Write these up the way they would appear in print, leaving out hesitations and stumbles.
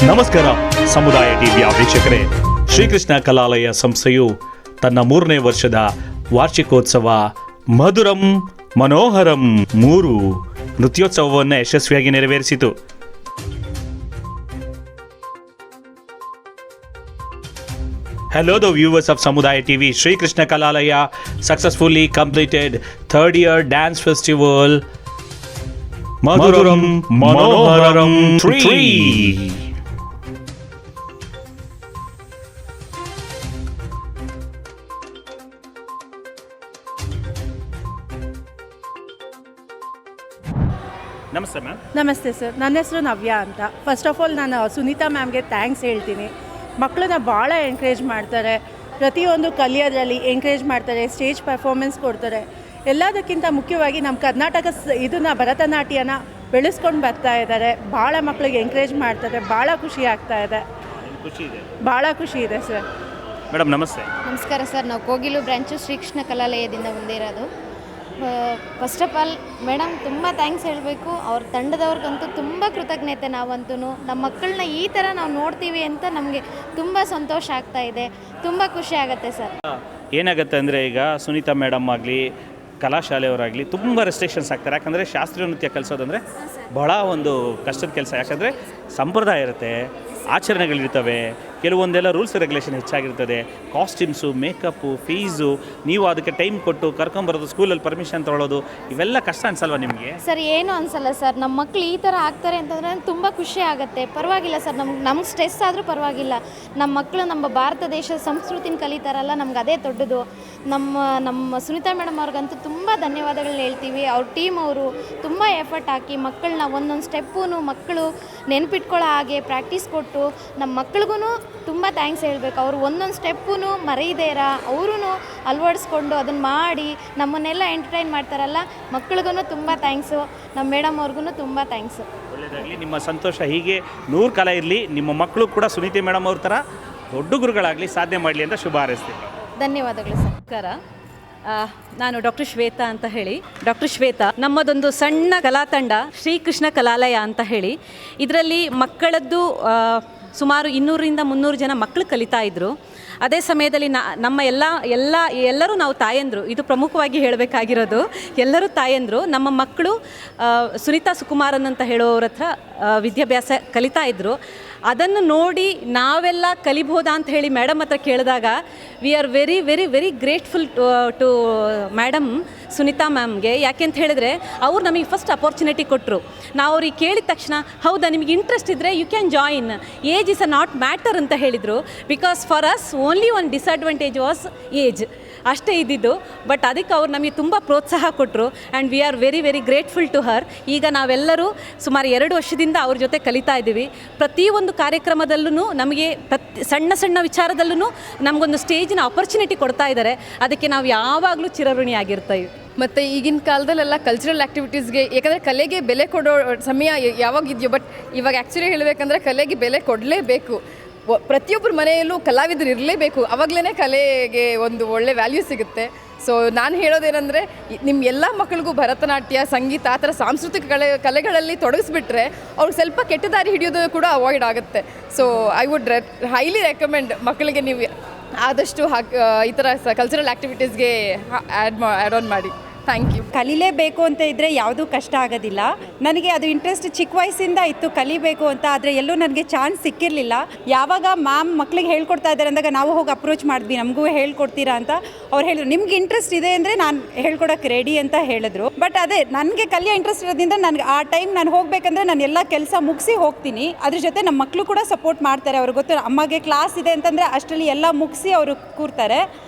ನಮಸ್ಕಾರ ಸಮುದಾಯ ಟಿವಿಯ ವೀಕ್ಷಕರೇ, ಶ್ರೀಕೃಷ್ಣ ಕಲಾಲಯ ಸಂಸ್ಥೆಯು ತನ್ನ 3ನೇ ವರ್ಷದ ವಾರ್ಷಿಕೋತ್ಸವ ಮಧುರಂ ಮನೋಹರಂ 3 ನೃತ್ಯೋತ್ಸವವನ್ನು ಯಶಸ್ವಿಯಾಗಿ ನೆರವೇರಿಸಿತು. Hello the viewers of Samudaya TV. Sri Krishna Kalalaya successfully completed 3rd year dance festival Madhuram Manoharam 3. ನಮಸ್ತೆ ಮ್ಯಾಮ್. ನಮಸ್ತೆ ಸರ್, ನನ್ನ ಹೆಸರು ನವ್ಯ ಅಂತ. ಫಸ್ಟ್ ಆಫ್ ಆಲ್ ನಾನು ಸುನೀತಾ ಮ್ಯಾಮ್ಗೆ ಥ್ಯಾಂಕ್ಸ್ ಹೇಳ್ತೀನಿ. ಮಕ್ಕಳನ್ನ ಭಾಳ ಎಂಕರೇಜ್ ಮಾಡ್ತಾರೆ, ಪ್ರತಿಯೊಂದು ಕಲಿಯೋದ್ರಲ್ಲಿ ಎಂಕರೇಜ್ ಮಾಡ್ತಾರೆ, ಸ್ಟೇಜ್ ಪರ್ಫಾರ್ಮೆನ್ಸ್ ಕೊಡ್ತಾರೆ. ಎಲ್ಲದಕ್ಕಿಂತ ಮುಖ್ಯವಾಗಿ ನಮ್ಮ ಕರ್ನಾಟಕ ಇದನ್ನು ಭರತನಾಟ್ಯನ ಬೆಳೆಸ್ಕೊಂಡು ಬರ್ತಾ ಇದ್ದಾರೆ. ಭಾಳ ಮಕ್ಕಳಿಗೆ ಎಂಕರೇಜ್ ಮಾಡ್ತಾರೆ. ಭಾಳ ಖುಷಿ ಆಗ್ತಾ ಇದೆ. ಭಾಳ ಖುಷಿ ಇದೆ ಸರ್. ಮೇಡಮ್ ನಮಸ್ತೆ. ನಮಸ್ಕಾರ ಸರ್, ನಾವು ಕೋಗಿಲು ಬ್ರಾಂಚು ಶ್ರೀಕೃಷ್ಣ ಕಲಾಲಯದಿಂದ ಬಂದಿರೋದು. ಫಸ್ಟ್ ಆಫ್ ಆಲ್ ಮೇಡಮ್ ತುಂಬ ಥ್ಯಾಂಕ್ಸ್ ಹೇಳಬೇಕು. ಅವ್ರ ತಂಡದವ್ರಿಗಂತೂ ತುಂಬ ಕೃತಜ್ಞತೆ. ನಾವಂತೂ ನಮ್ಮ ಮಕ್ಕಳನ್ನ ಈ ಥರ ನಾವು ನೋಡ್ತೀವಿ ಅಂತ ನಮಗೆ ತುಂಬ ಸಂತೋಷ ಆಗ್ತಾ ಇದೆ, ತುಂಬ ಖುಷಿ ಆಗುತ್ತೆ ಸರ್. ಏನಾಗುತ್ತೆ ಅಂದರೆ, ಈಗ ಸುನೀತಾ ಮೇಡಮ್ ಆಗಲಿ ಕಲಾಶಾಲೆಯವರಾಗಲಿ ತುಂಬ ರೆಸ್ಟ್ರಿಕ್ಷನ್ಸ್ ಆಗ್ತಾರೆ. ಯಾಕಂದರೆ ಶಾಸ್ತ್ರೀಯ ನೃತ್ಯ ಕಲಿಸೋದಂದರೆ ಬಹಳ ಒಂದು ಕಷ್ಟದ ಕೆಲಸ. ಯಾಕಂದರೆ ಸಂಪ್ರದಾಯ ಇರುತ್ತೆ, ಆಚರಣೆಗಳಿರ್ತವೆ, ಕೆಲವೊಂದೆಲ್ಲ ರೂಲ್ಸ್ ರೆಗ್ಯುಲೇಷನ್ ಹೆಚ್ಚಾಗಿರ್ತದೆ. ಕಾಸ್ಟ್ಯೂಮ್ಸು, ಮೇಕಪ್ಪು, ಫೀಸು, ನೀವು ಅದಕ್ಕೆ ಟೈಮ್ ಕೊಟ್ಟು ಕರ್ಕೊಂಬರೋದು, ಸ್ಕೂಲಲ್ಲಿ ಪರ್ಮಿಷನ್ ತೊಗೊಳ್ಳೋದು, ಇವೆಲ್ಲ ಕಷ್ಟ ಅನಿಸಲ್ವ ನಿಮಗೆ? ಸರ್ ಏನು ಅನಿಸಲ್ಲ ಸರ್. ನಮ್ಮ ಮಕ್ಕಳು ಈ ಥರ ಆಗ್ತಾರೆ ಅಂತಂದರೆ ತುಂಬ ಖುಷಿ ಆಗುತ್ತೆ. ಪರವಾಗಿಲ್ಲ ಸರ್, ನಮ್ಗೆ ಸ್ಟ್ರೆಸ್ ಆದರೂ ಪರವಾಗಿಲ್ಲ. ನಮ್ಮ ಮಕ್ಕಳು ನಮ್ಮ ಭಾರತ ದೇಶದ ಸಂಸ್ಕೃತಿನ ಕಲಿತಾರಲ್ಲ, ನಮ್ಗೆ ಅದೇ ದೊಡ್ಡದು. ನಮ್ಮ ಸುನೀತಾ ಮೇಡಮ್ ಅವ್ರಿಗಂತೂ ತುಂಬ ಧನ್ಯವಾದಗಳನ್ನ ಹೇಳ್ತೀವಿ. ಅವ್ರ ಟೀಮ್ ಅವರು ತುಂಬ ಎಫರ್ಟ್ ಹಾಕಿ ಮಕ್ಕಳನ್ನ ಒಂದೊಂದು ಸ್ಟೆಪ್ಪೂ ಮಕ್ಕಳು ನೆನ್ಪಿಟ್ಕೊಳ್ಳೋ ಹಾಗೆ ಪ್ರಾಕ್ಟೀಸ್ ಕೊಟ್ಟು ನಮ್ಮ ಮಕ್ಳಿಗೂ ತುಂಬ ಥ್ಯಾಂಕ್ಸ್ ಹೇಳಬೇಕು. ಅವರು ಒಂದೊಂದು ಸ್ಟೆಪ್ಪೂ ಮರೀದೇರ ಅವರು ಅಳವಡಿಸ್ಕೊಂಡು ಅದನ್ನು ಮಾಡಿ ನಮ್ಮನ್ನೆಲ್ಲ ಎಂಟರ್ಟೈನ್ ಮಾಡ್ತಾರಲ್ಲ, ಮಕ್ಳಿಗೂ ತುಂಬ ಥ್ಯಾಂಕ್ಸು. ನಮ್ಮ ಮೇಡಮ್ ಅವ್ರಿಗೂ ತುಂಬ ಥ್ಯಾಂಕ್ಸು. ಒಳ್ಳೆಯದಾಗಲಿ, ನಿಮ್ಮ ಸಂತೋಷ ಹೀಗೆ 100 ಕಾಲ ಇರಲಿ. ನಿಮ್ಮ ಮಕ್ಕಳು ಕೂಡ ಸುನೀತಿ ಮೇಡಮ್ ಅವ್ರ ಥರ ದೊಡ್ಡ ಗುರುಗಳಾಗಲಿ, ಸಾಧನೆ ಮಾಡಲಿ ಅಂತ ಶುಭ ಹಾರೈಸ್ತೀನಿ. ಧನ್ಯವಾದಗಳು ಸರ್. ನಮಸ್ಕಾರ, ನಾನು ಡಾಕ್ಟರ್ ಶ್ವೇತಾ ಅಂತ ಹೇಳಿ. ಡಾಕ್ಟರ್ ಶ್ವೇತಾ, ನಮ್ಮದೊಂದು ಸಣ್ಣ ಕಲಾ ತಂಡ ಶ್ರೀಕೃಷ್ಣ ಕಲಾಲಯ ಅಂತ ಹೇಳಿ. ಇದರಲ್ಲಿ ಮಕ್ಕಳದ್ದು ಸುಮಾರು 200-300 ಜನ ಮಕ್ಕಳು ಕಲಿತಾ ಇದ್ದರು. ಅದೇ ಸಮಯದಲ್ಲಿ ನಮ್ಮ ಎಲ್ಲರೂ ನಾವು ತಾಯಂದರು. ಇದು ಪ್ರಮುಖವಾಗಿ ಹೇಳಬೇಕಾಗಿರೋದು, ಎಲ್ಲರೂ ತಾಯಂದರು. ನಮ್ಮ ಮಕ್ಕಳು ಸುನೀತಾ ಸುಕುಮಾರನ್ ಅಂತ ಹೇಳೋರ ಹತ್ರ ವಿದ್ಯಾಭ್ಯಾಸ ಕಲಿತಾ ಇದ್ದರು. ಅದನ್ನು ನೋಡಿ ನಾವೆಲ್ಲ ಕಲಿಬೋದಾ ಅಂತ ಹೇಳಿ ಮೇಡಮ್ ಹತ್ರ ಕೇಳಿದಾಗ we are very very very grateful to madam Sunita ಮ್ಯಾಮ್ಗೆ. ಯಾಕೆಂತ ಹೇಳಿದ್ರೆ ಅವ್ರು ನಮಗೆ ಫಸ್ಟ್ ಅಪರ್ಚುನಿಟಿ ಕೊಟ್ಟರು. ನಾವು ಅವ್ರಿಗೆ ಕೇಳಿದ ತಕ್ಷಣ, ಹೌದಾ ನಿಮಗೆ ಇಂಟ್ರೆಸ್ಟ್ ಇದ್ದರೆ you can join, age is a not matter ಅಂತ ಹೇಳಿದರು. Because for us only one disadvantage was age, ಅಷ್ಟೇ ಇದ್ದಿದ್ದು. ಬಟ್ ಅದಕ್ಕೆ ಅವ್ರು ನಮಗೆ ತುಂಬ ಪ್ರೋತ್ಸಾಹ ಕೊಟ್ಟರು and we are very very grateful to her. ಈಗ ನಾವೆಲ್ಲರೂ ಸುಮಾರು 2 ವರ್ಷದಿಂದ ಅವ್ರ ಜೊತೆ ಕಲಿತಾ ಇದ್ದೀವಿ. ಪ್ರತಿಯೊಂದು ಕಾರ್ಯಕ್ರಮದಲ್ಲೂ ನಮಗೆ ಸಣ್ಣ ಸಣ್ಣ ವಿಚಾರದಲ್ಲೂ ನಮಗೊಂದು ಸ್ಟೇಜಿನ ಅಪರ್ಚುನಿಟಿ ಕೊಡ್ತಾ ಇದ್ದಾರೆ. ಅದಕ್ಕೆ ನಾವು ಯಾವಾಗಲೂ ಚಿರಋಣಿಯಾಗಿರ್ತೀವಿ. ಮತ್ತು ಈಗಿನ ಕಾಲದಲ್ಲೆಲ್ಲ ಕಲ್ಚರಲ್ ಆ್ಯಕ್ಟಿವಿಟೀಸ್ಗೆ, ಯಾಕಂದರೆ ಕಲೆಗೆ ಬೆಲೆ ಕೊಡೋ ಸಮಯ ಯಾವಾಗಿದೆಯೋ, ಬಟ್ ಇವಾಗ ಆ್ಯಕ್ಚುಲಿ ಹೇಳಬೇಕಂದ್ರೆ ಕಲೆಗೆ ಬೆಲೆ ಕೊಡಲೇಬೇಕು. ಪ್ರತಿಯೊಬ್ಬರ ಮನೆಯಲ್ಲೂ ಕಲಾವಿದರು ಇರಲೇಬೇಕು. ಆವಾಗಲೇ ಕಲೆಗೆ ಒಂದು ಒಳ್ಳೆ ವ್ಯಾಲ್ಯೂ ಸಿಗುತ್ತೆ. ಸೊ ನಾನು ಹೇಳೋದೇನೆಂದರೆ, ನಿಮ್ಮ ಎಲ್ಲ ಮಕ್ಕಳಿಗೂ ಭರತನಾಟ್ಯ, ಸಂಗೀತ, ಆ ಥರ ಸಾಂಸ್ಕೃತಿಕ ಕಲೆಗಳಲ್ಲಿ ತೊಡಗಿಸ್ಬಿಟ್ರೆ ಅವ್ರಿಗೆ ಸ್ವಲ್ಪ ಕೆಟ್ಟ ದಾರಿ ಹಿಡಿಯೋದು ಕೂಡ ಅವಾಯ್ಡ್ ಆಗುತ್ತೆ. So I would highly recommend ಮಕ್ಕಳಿಗೆ ನೀವು ಆದಷ್ಟು ಈ ಥರ ಕಲ್ಚರಲ್ ಆ್ಯಕ್ಟಿವಿಟೀಸ್ಗೆ ಆ್ಯಡ್ ಆನ್ ಮಾಡಿ. Thank you. ಕಲಿಲೇಬೇಕು ಅಂತ ಇದ್ದರೆ ಯಾವುದೂ ಕಷ್ಟ ಆಗೋದಿಲ್ಲ. ನನಗೆ ಅದು ಇಂಟ್ರೆಸ್ಟ್ ಚಿಕ್ಕ ವಯಸ್ಸಿಂದ ಇತ್ತು ಕಲಿಬೇಕು ಅಂತ. ಆದರೆ ಎಲ್ಲೂ ನನಗೆ ಚಾನ್ಸ್ ಸಿಕ್ಕಿರಲಿಲ್ಲ. ಯಾವಾಗ ಮ್ಯಾಮ್ ಮಕ್ಳಿಗೆ ಹೇಳ್ಕೊಡ್ತಾ ಇದ್ದಾರೆ ಅಂದಾಗ ನಾವು ಹೋಗಿ ಅಪ್ರೋಚ್ ಮಾಡಿದ್ವಿ, ನಮಗೂ ಹೇಳ್ಕೊಡ್ತೀರಾ ಅಂತ. ಅವ್ರು ಹೇಳಿದ್ರು ನಿಮ್ಗೆ ಇಂಟ್ರೆಸ್ಟ್ ಇದೆ ಅಂದರೆ ನಾನು ಹೇಳ್ಕೊಡೋಕ್ಕೆ ರೆಡಿ ಅಂತ ಹೇಳಿದ್ರು. ಬಟ್ ಅದೇ ನನಗೆ ಕಲಿಯೋ ಇಂಟ್ರೆಸ್ಟ್ ಇರೋದ್ರಿಂದ ನನಗೆ ಆ ಟೈಮ್ ನಾನು ಹೋಗಬೇಕಂದ್ರೆ ನಾನು ಎಲ್ಲ ಕೆಲಸ ಮುಗಿಸಿ ಹೋಗ್ತೀನಿ. ಅದ್ರ ಜೊತೆ ನಮ್ಮ ಮಕ್ಕಳು ಕೂಡ ಸಪೋರ್ಟ್ ಮಾಡ್ತಾರೆ. ಅವ್ರಿಗೆ ಗೊತ್ತು ಅಮ್ಮಗೆ ಕ್ಲಾಸ್ ಇದೆ ಅಂತಂದರೆ ಅಷ್ಟರಲ್ಲಿ ಎಲ್ಲ ಮುಗಿಸಿ ಅವರು ಕೂರ್ತಾರೆ.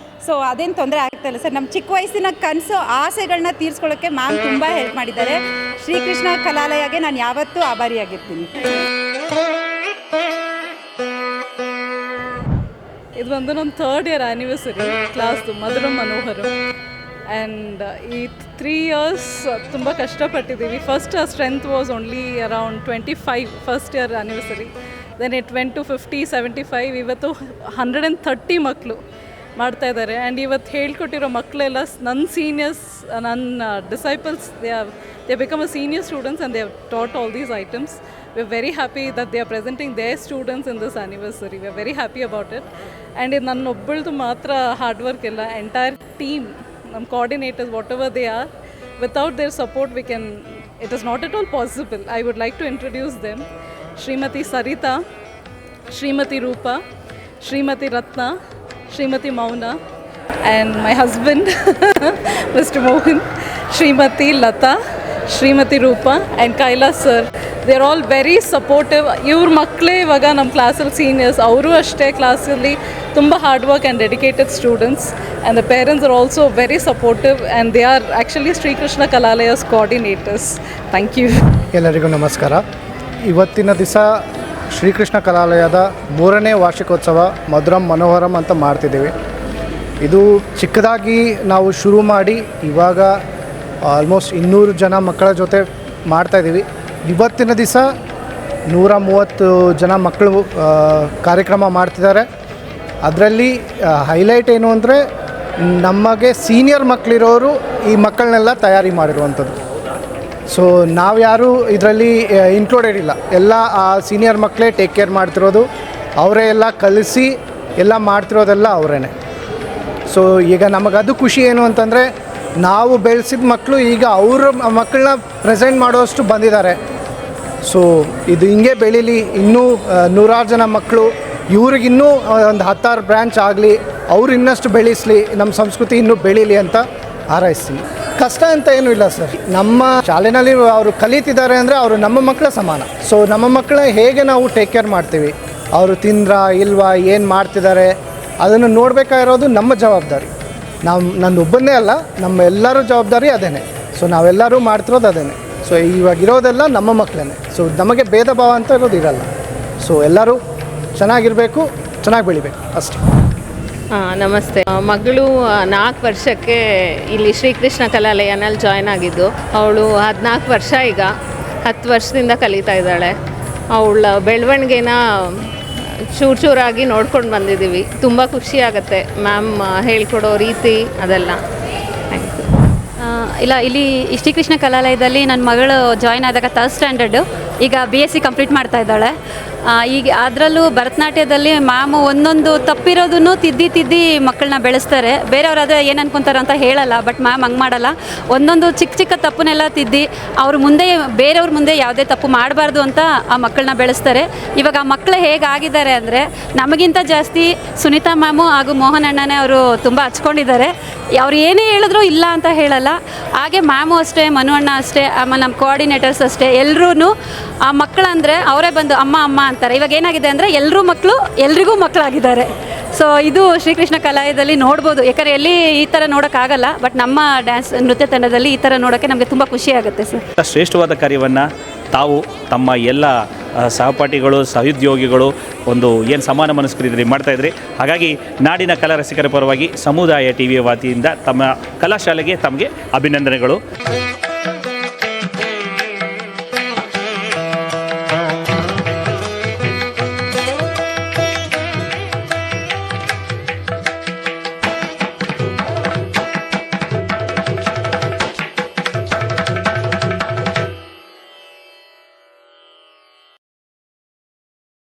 ಸೊ ಅದೇನು ತೊಂದರೆ ಆಗ್ತಾಯಿಲ್ಲ ಸರ್. ನಮ್ಮ ಚಿಕ್ಕ ವಯಸ್ಸಿನ ಕನಸು ಆಸೆಗಳನ್ನ ತೀರಿಸ್ಕೊಳ್ಳೋಕ್ಕೆ ಮ್ಯಾಮ್ ತುಂಬ ಹೆಲ್ಪ್ ಮಾಡಿದ್ದಾರೆ. ಶ್ರೀಕೃಷ್ಣ ಕಲಾಲಯಗೆ ನಾನು ಯಾವತ್ತೂ ಆಭಾರಿಯಾಗಿರ್ತೀನಿ. ಇದು ಒಂದು ನಮ್ಮ 3rd year ಆ್ಯನಿವರ್ಸರಿ ಕ್ಲಾಸ್ದು ಮಧುರಂ ಮನೋಹರಂ. ಆ್ಯಂಡ್ ಈ 3 years ತುಂಬ ಕಷ್ಟಪಟ್ಟಿದ್ದೀವಿ. First strength was only around 25 first year anniversary. Then it went to 50, 75. ಇವತ್ತು 130 ಮಕ್ಕಳು ಮಾಡ್ತಾ ಇದ್ದಾರೆ. ಆ್ಯಂಡ್ ಇವತ್ತು ಹೇಳ್ಕೊಟ್ಟಿರೋ ಮಕ್ಕಳೆಲ್ಲ ನನ್ನ ಸೀನಿಯರ್ಸ್, ನನ್ನ disciples, they become a senior students and they have taught all these items. we're very happy that they are presenting their students in this anniversary. We're very happy about it. And in nannobbaldu matra hard work illa, entire team, ನಮ್ಮ coordinators, whatever they are, without their support it is not at all possible. I would like to introduce them. Srimati Sarita, Srimati Rupa, Srimati Ratna, Srimati Mauna, and my husband, Mr. Mohan, Srimati Lata, Srimati Rupa, and Kailas sir. They're all very supportive. ಇವ್ರ ಮಕ್ಕಳೇ ಇವಾಗ ನಮ್ಮ ಕ್ಲಾಸಲ್ಲಿ seniors, ಅವರು ಅಷ್ಟೇ ಕ್ಲಾಸಲ್ಲಿ ತುಂಬ hard work and dedicated students, and the parents are also very supportive, and they are actually Srikrishna Kalalaya's coordinators. Thank you. ಎಲ್ಲರಿಗೂ ನಮಸ್ಕಾರ. ಇವತ್ತಿನ ದಿವಸ ಶ್ರೀಕೃಷ್ಣ ಕಲಾಲಯದ 3ನೇ ವಾರ್ಷಿಕೋತ್ಸವ ಮಧುರಂ ಮನೋಹರಂ ಅಂತ ಮಾಡ್ತಿದ್ದೀವಿ. ಇದು ಚಿಕ್ಕದಾಗಿ ನಾವು ಶುರು ಮಾಡಿ ಇವಾಗ ಆಲ್ಮೋಸ್ಟ್ 200 ಜನ ಮಕ್ಕಳ ಜೊತೆ ಮಾಡ್ತಾಯಿದ್ದೀವಿ. ಇವತ್ತಿನ ದಿವಸ 130 ಜನ ಮಕ್ಕಳು ಕಾರ್ಯಕ್ರಮ ಮಾಡ್ತಿದ್ದಾರೆ. ಅದರಲ್ಲಿ ಹೈಲೈಟ್ ಏನು ಅಂದರೆ ನಮಗೆ ಸೀನಿಯರ್ ಮಕ್ಕಳಿರೋರು ಈ ಮಕ್ಕಳನ್ನೆಲ್ಲ ತಯಾರಿ ಮಾಡಿರುವಂಥದ್ದು. ಸೊ ನಾವು ಯಾರೂ ಇದರಲ್ಲಿ ಇನ್ಕ್ಲೂಡೆಡ್ ಇಲ್ಲ, ಎಲ್ಲ ಆ ಸೀನಿಯರ್ ಮಕ್ಕಳೇ ಟೇಕ್ ಕೇರ್ ಮಾಡ್ತಿರೋದು, ಅವರೇ ಎಲ್ಲ ಕಲಿಸಿ ಎಲ್ಲ ಮಾಡ್ತಿರೋದೆಲ್ಲ ಅವರೇ. ಸೊ ಈಗ ನಮಗದು ಖುಷಿ ಏನು ಅಂತಂದರೆ ನಾವು ಬೆಳೆಸಿದ ಮಕ್ಕಳು ಈಗ ಅವ್ರ ಮಕ್ಕಳನ್ನ ಪ್ರೆಸೆಂಟ್ ಮಾಡೋಷ್ಟು ಬಂದಿದ್ದಾರೆ. ಸೊ ಇದು ಹಿಂಗೆ ಬೆಳೀಲಿ, ಇನ್ನೂ 100 ಜನ ಮಕ್ಕಳು, ಇವ್ರಿಗಿನ್ನೂ ಒಂದು 10 ಬ್ರ್ಯಾಂಚ್ ಆಗಲಿ, ಅವ್ರು ಇನ್ನಷ್ಟು ಬೆಳೆಸಲಿ, ನಮ್ಮ ಸಂಸ್ಕೃತಿ ಇನ್ನೂ ಬೆಳೀಲಿ ಅಂತ ಹಾರೈಸ್ತೀನಿ. ಕಷ್ಟ ಅಂತ ಏನೂ ಇಲ್ಲ ಸರ್. ನಮ್ಮ ಶಾಲೆಯಲ್ಲಿ ಅವರು ಕಲಿತಿದ್ದಾರೆ ಅಂದರೆ ಅವರು ನಮ್ಮ ಮಕ್ಕಳ ಸಮಾನ. ಸೊ ನಮ್ಮ ಮಕ್ಕಳ ಹೇಗೆ ನಾವು ಟೇಕ್ ಕೇರ್ ಮಾಡ್ತೀವಿ, ಅವರು ತಿಂದ್ರಾ ಇಲ್ವಾ, ಏನು ಮಾಡ್ತಿದ್ದಾರೆ, ಅದನ್ನು ನೋಡಬೇಕಾಗಿರೋದು ನಮ್ಮ ಜವಾಬ್ದಾರಿ. ನನ್ನೊಬ್ಬನೇ ಅಲ್ಲ, ನಮ್ಮ ಎಲ್ಲರೂ ಜವಾಬ್ದಾರಿ ಅದೇನೆ. ಸೊ ನಾವೆಲ್ಲರೂ ಮಾಡ್ತಿರೋದು ಅದೇನೆ. ಸೊ ಇವಾಗಿರೋದೆಲ್ಲ ನಮ್ಮ ಮಕ್ಕಳೇ. ಸೊ ನಮಗೆ ಭೇದ ಭಾವ ಅಂತ ಇರೋದು ಇರಲ್ಲ. ಸೊ ಎಲ್ಲರೂ ಚೆನ್ನಾಗಿರಬೇಕು, ಚೆನ್ನಾಗಿ ಬೆಳಿಬೇಕು ಅಷ್ಟೇ. ನಮಸ್ತೆ. ಮಗಳು 4 ವರ್ಷಕ್ಕೆ ಇಲ್ಲಿ ಶ್ರೀಕೃಷ್ಣ ಕಲಾಲಯನಲ್ಲಿ ಜಾಯ್ನ್ ಆಗಿದ್ದು. ಅವಳು 14 ವರ್ಷ, ಈಗ 10 ವರ್ಷದಿಂದ ಕಲಿತಾ ಇದ್ದಾಳೆ. ಅವಳ ಬೆಳವಣಿಗೆನ ಚೂರಾಗಿ ನೋಡ್ಕೊಂಡು ಬಂದಿದ್ದೀವಿ. ತುಂಬ ಖುಷಿ ಆಗುತ್ತೆ ಮ್ಯಾಮ್ ಹೇಳ್ಕೊಡೋ ರೀತಿ ಅದೆಲ್ಲ. Thank you. ಇಲ್ಲ, ಇಲ್ಲಿ ಶ್ರೀಕೃಷ್ಣ ಕಲಾಲಯದಲ್ಲಿ ನನ್ನ ಮಗಳು ಜಾಯ್ನ್ ಆದಾಗ 3rd ಸ್ಟ್ಯಾಂಡರ್ಡು, ಈಗ BSc ಕಂಪ್ಲೀಟ್ ಮಾಡ್ತಾ ಇದ್ದಾಳೆ. ಈಗ ಅದರಲ್ಲೂ ಭರತನಾಟ್ಯದಲ್ಲಿ ಮ್ಯಾಮು ಒಂದೊಂದು ತಪ್ಪಿರೋದನ್ನು ತಿದ್ದಿ ಮಕ್ಕಳನ್ನ ಬೆಳೆಸ್ತಾರೆ. ಬೇರೆಯವರಾದರೆ ಏನು ಅನ್ಕೊತಾರೆ ಅಂತ ಹೇಳಲ್ಲ, ಬಟ್ ಮ್ಯಾಮ್ ಹಂಗೆ ಮಾಡಲ್ಲ. ಒಂದೊಂದು ಚಿಕ್ಕ ತಪ್ಪನ್ನೆಲ್ಲ ತಿದ್ದಿ ಅವ್ರ ಮುಂದೆ, ಬೇರೆಯವ್ರ ಮುಂದೆ ಯಾವುದೇ ತಪ್ಪು ಮಾಡಬಾರ್ದು ಅಂತ ಆ ಮಕ್ಕಳನ್ನ ಬೆಳೆಸ್ತಾರೆ. ಇವಾಗ ಆ ಮಕ್ಕಳು ಹೇಗಾಗಿದ್ದಾರೆ ಅಂದರೆ ನಮಗಿಂತ ಜಾಸ್ತಿ ಸುನೀತಾ ಮ್ಯಾಮು ಹಾಗೂ ಮೋಹನ್ ಅಣ್ಣನೇ ಅವರು ತುಂಬ ಹಚ್ಕೊಂಡಿದ್ದಾರೆ. ಅವ್ರು ಏನೇ ಹೇಳಿದ್ರು ಇಲ್ಲ ಅಂತ ಹೇಳಲ್ಲ. ಹಾಗೆ ಮ್ಯಾಮು ಅಷ್ಟೇ, ಮನು ಅಣ್ಣ ಅಷ್ಟೇ, ಆಮೇಲೆ ನಮ್ಮ ಕೋಆರ್ಡಿನೇಟರ್ಸ್ ಅಷ್ಟೇ, ಎಲ್ಲರೂ ಆ ಮಕ್ಕಳಂದರೆ ಅವರೇ ಬಂದು ಅಮ್ಮ ಅಂತಾರೆ. ಇವಾಗ ಏನಾಗಿದೆ ಅಂದರೆ ಎಲ್ರಿಗೂ ಮಕ್ಕಳಾಗಿದ್ದಾರೆ. ಸೊ ಇದು ಶ್ರೀಕೃಷ್ಣ ಕಲಾಲಯದಲ್ಲಿ ನೋಡ್ಬೋದು. ಯಾಕಂದರೆ ಎಲ್ಲಿ ಈ ಥರ ನೋಡೋಕ್ಕಾಗಲ್ಲ, ಬಟ್ ನಮ್ಮ ಡ್ಯಾನ್ಸ್ ನೃತ್ಯ ತಂಡದಲ್ಲಿ ಈ ಥರ ನೋಡೋಕ್ಕೆ ನಮಗೆ ತುಂಬ ಖುಷಿ ಆಗುತ್ತೆ ಸರ್. ಶ್ರೇಷ್ಠವಾದ ಕಾರ್ಯವನ್ನು ತಾವು ತಮ್ಮ ಎಲ್ಲ ಸಹಪಾಠಿಗಳು, ಸಹೋದ್ಯೋಗಿಗಳು ಒಂದು ಏನು ಸಮಾನ ಮನಸ್ಕರಿದ್ರಿ ಮಾಡ್ತಾಯಿದ್ರಿ. ಹಾಗಾಗಿ ನಾಡಿನ ಕಲಾ ರಸಿಕರ ಪರವಾಗಿ ಸಮುದಾಯ ಟಿವಿಯ ವತಿಯಿಂದ ತಮ್ಮ ಕಲಾಶಾಲೆಗೆ ತಮಗೆ ಅಭಿನಂದನೆಗಳು.